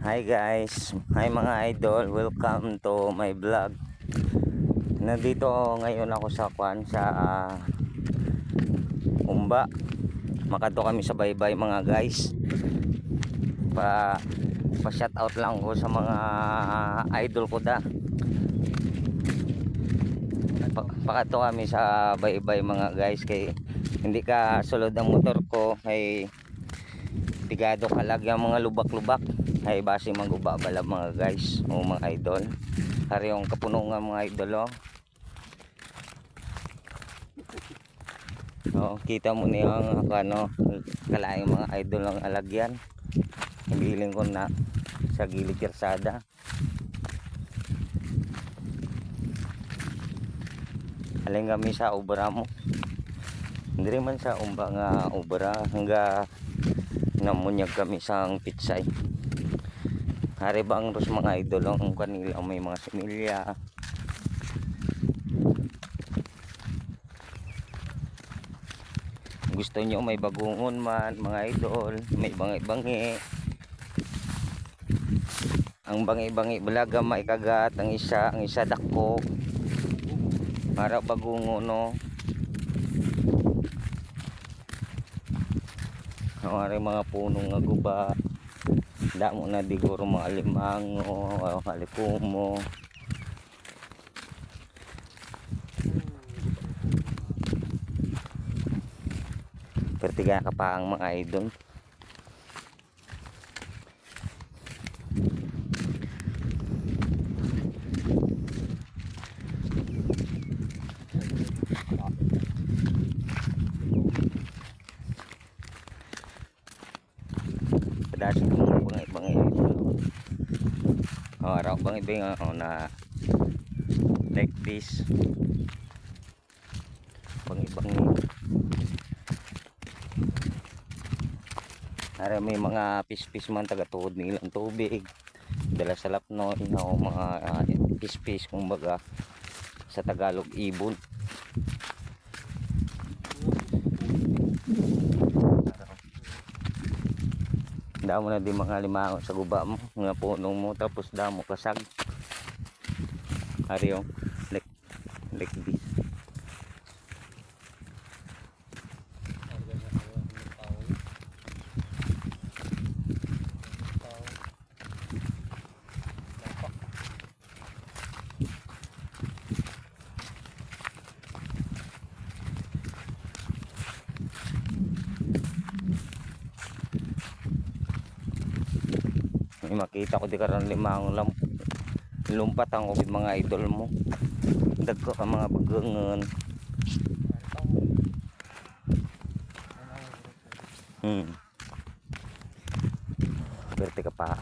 Hi guys, hi mga idol, welcome to my vlog. Nandito ngayon ako sa Umba. Makato kami sa baybay mga guys. Pa shout out lang ko sa mga idol ko da. Pakato kami sa baybay mga guys kay hindi ka sulod ang motor ko kay pigado kalag yung mga lubak-lubak ay base maguba bala mga guys o mga idol. Hari yung kapunungan mga idol kita mo niya ang kalaing mga idol ng alagyan. Hiling ko na sa gilid kersada. Aling kami sa ubra mo. Hindi man sa umba nga ubra hangga namunyag kami sang pitsay. Hari ba ang mga idol ang kanila may mga similya. Gusto nyo may bagungon man mga idol, may bangi-bangi. Ang bangi-bangi balaga maikagat ang isa dako. Para bagungon no. Ang mga punong nga guba. Damo na diguro mga limango, halipumo. Pertiga ka pa ang mga idol. Padasin ko mga bangi-bangi idol. Araw bangi-bangi na like this. Bangi-bangi. Para may mga pispis man taga-tuod nilang tubig. Dala sa lapno o mga pispis kumbaga sa Tagalog ibon. Damo na di mga limango sa guba mo, mga punong mo tapos damo kasag. Ari yung like this. May makita ko di karon limang lumpat ang ubid mga idol mo. Dagko ka mga bagangan. Berte ka pa.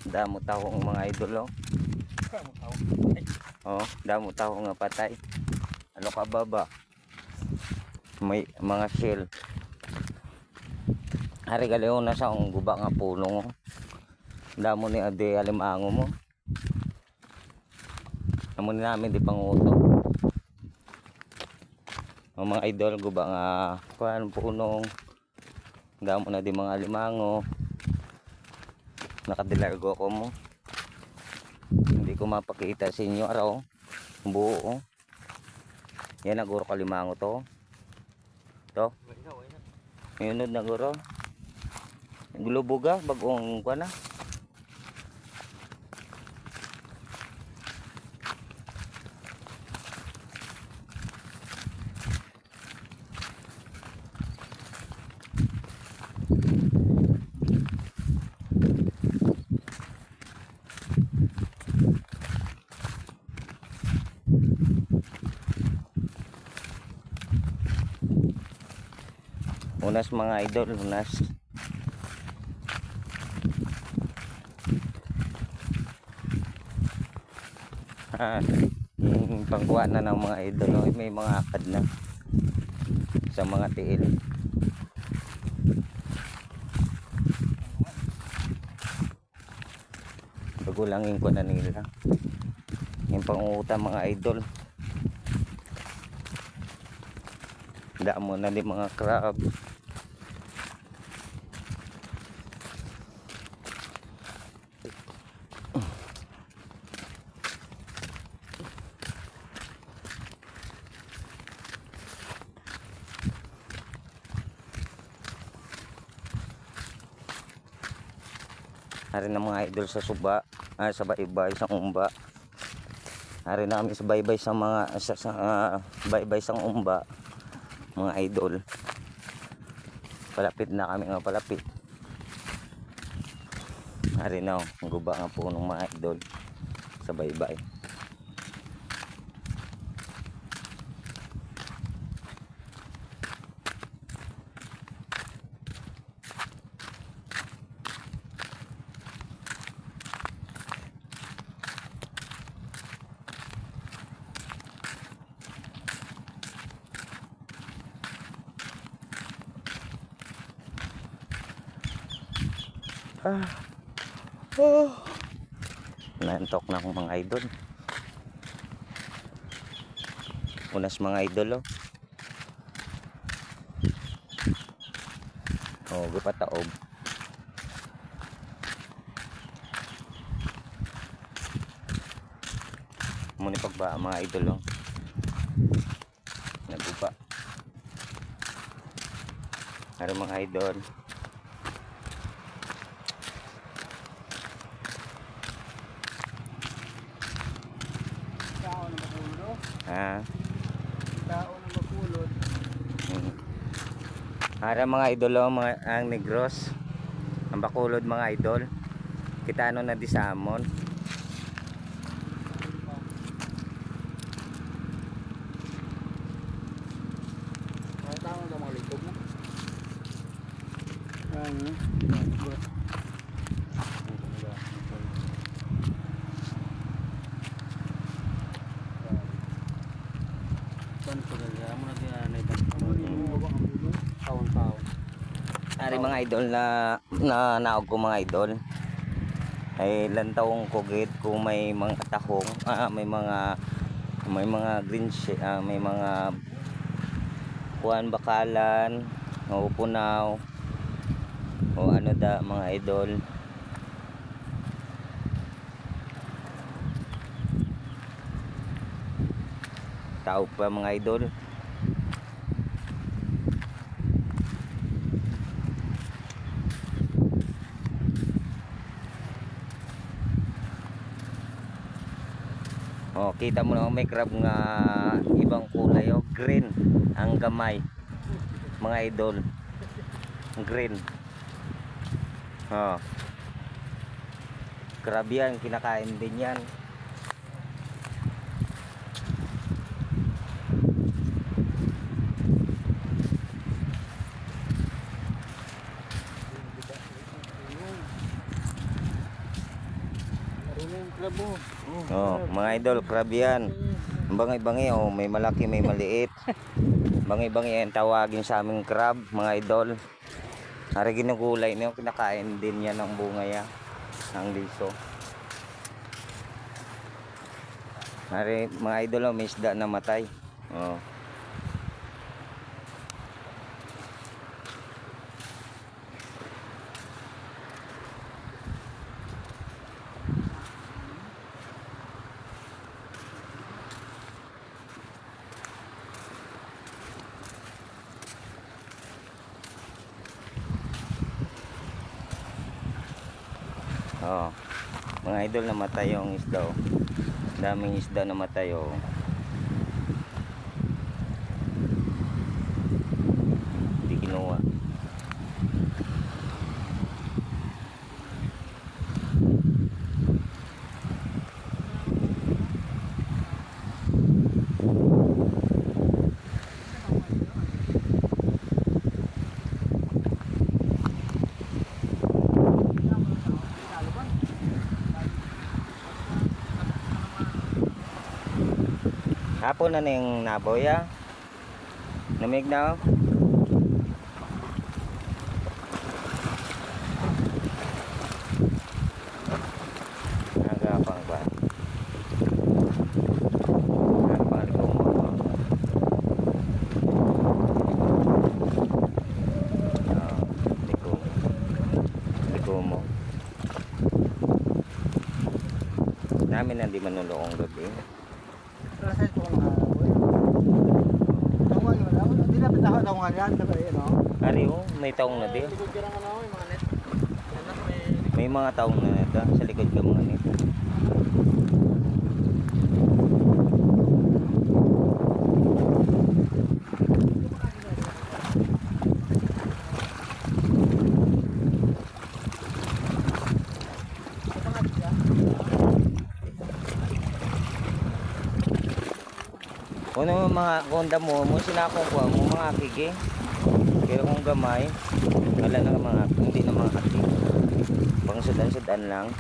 Damo tao ang mga idol damo tao nga patay. Ano ka baba? May mga shell. Hari galeon na sa ang guba nga pulong damo ni ade alimango mo. Amo ni namin di panguto. Ang mga idol guba nga kuan punong damo na di mga alimango. Nakadilargo ko mo. Hindi ko mapakita sa inyo araw buo. Yan naguro kalimango to. Yunod na guro. Gulubuga bagong kuan na. Unas mga idol, unas. Yung pangkuha na ng mga idol, may mga akad na sa mga tiil. Pagulangin ko na nila. Yung pangutang mga idol. Damo na di mga crab. Hari na mga idol sa suba, sa baybay sa umba. Hari namin sa baybay sa mga baybay sa umba, mga idol. Palapit na kami nga palapit. Hari na guba nga po ng mga idol sa baybay. Nantok na akong mga idol. Unas mga idol gipataob. Muni pagba mga idol naguba. Hari mga idol. Tao na makulod. Ara mga idol mga ang negros. Ang bakulod mga idol. Kita ano na di salmon. Tao na mga litob mo. Ano? Ari mga idol na naog ko mga idol ay lantawong kugid kung may mga tahong may mga green may mga kuan bakalan o punaw o ano da mga idol. Tao pa mga idol. Kita mo na may crab nga ibang kulay green ang gamay mga idol. Green. Crab yan, kinakain din yan. Mga idol, crab yan. Bangi-bangi may malaki may maliit. Bangi-bangi yan tawagin sa aming crab mga idol. Hari ginugulay niyo, kinakain din yan ng bunga yan ng liso. Hari mga idol may isda na matay. Mga idol namatay yung isda daming isda namatay hindi kinuha. Hapon na ning naboya. Namig na Nagapang ba? Nagapang namin na di manulong gabi. Pero sa ito mga boy. Tawangan mo daw. Hindi na pitaho tawangan yan. Diba yun o? Ari oh, may taong na di. Likod ka nga na ako yung mga net. Yan lang may... May mga taong na nito sa likod ka mga nito. Kuno mga konda mo sinakong ko mo mga kigi. Pero kung gamay, wala na mga hindi na mga kigi. Pang sudan-sudan lang.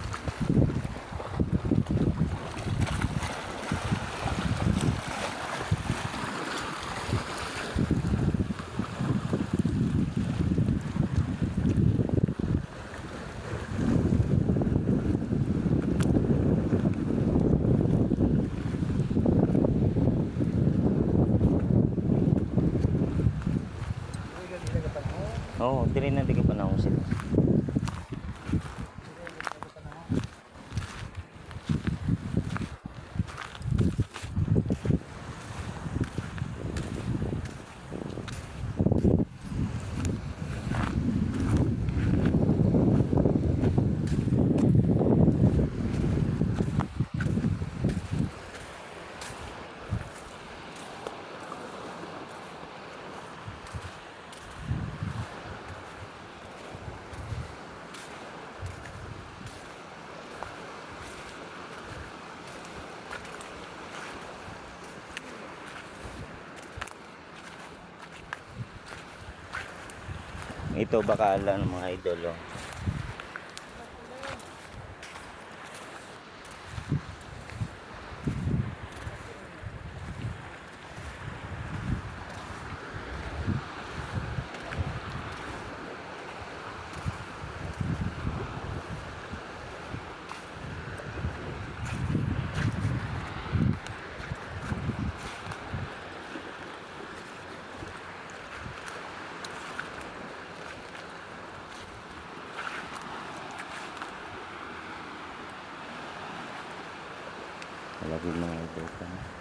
Oo, dili na di ka panahon sila. Ito bakalan mga idol. Oh. Lagi mga idol.